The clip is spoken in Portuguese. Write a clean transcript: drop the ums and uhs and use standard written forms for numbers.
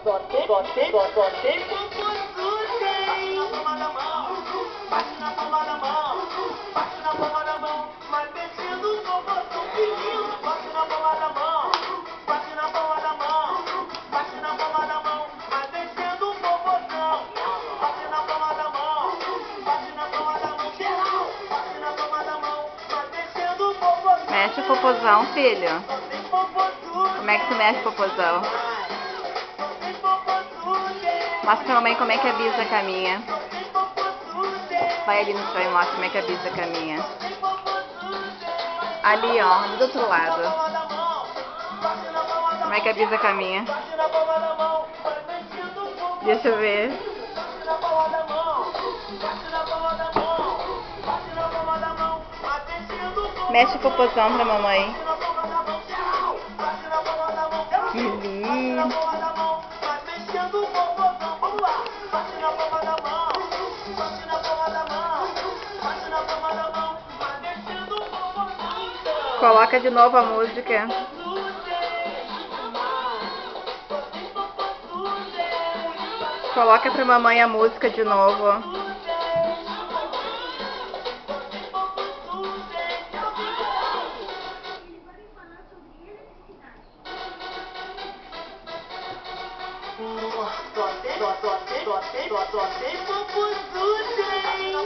tem popozuda, hein? Bate na palma da mão, bate na palma da mão, bate na palma da mão, vai descendo o popozão, que lindo. Bate na palma da mão, bate na palma da mão, bate na palma da mão, vai descendo o popozão. Bate na palma da mão, bate na palma da mão, geral. Bate na palma da mão, vai descendo o popozão. Mexe o popozão, filho. Só tem popozuda. Como é que tu mexe o popozão? Só tem popozuda. Mostra pra mamãe como é que a Bisa caminha. Só tem popozuda. Vai ali no chão e mostra como é que a Bisa caminha. Tem popozuda. Ali, ó, ali do outro lado. Palma da mão, bate na palma da Como é que a Bisa caminha? bate na palma da mão, vai mexendo o popozão. Deixa eu ver. Bate na palma da mão, bate na palma da mão, bate na palma da mão, vai descendo o popozão. Mexe o popozão pra mamãe. Bate na palma da mão, geral. Bate na palma da mão, geral. Que Bate na lindo. palma da mão, vai mexendo o popozão. Vamos lá. Bate na palma da mão, bate na palma da mão, bate na palma da mão, vai descendo o popozão. Coloca de novo a música. Coloca pra mamãe a música de novo. Só tem popozuda, hein?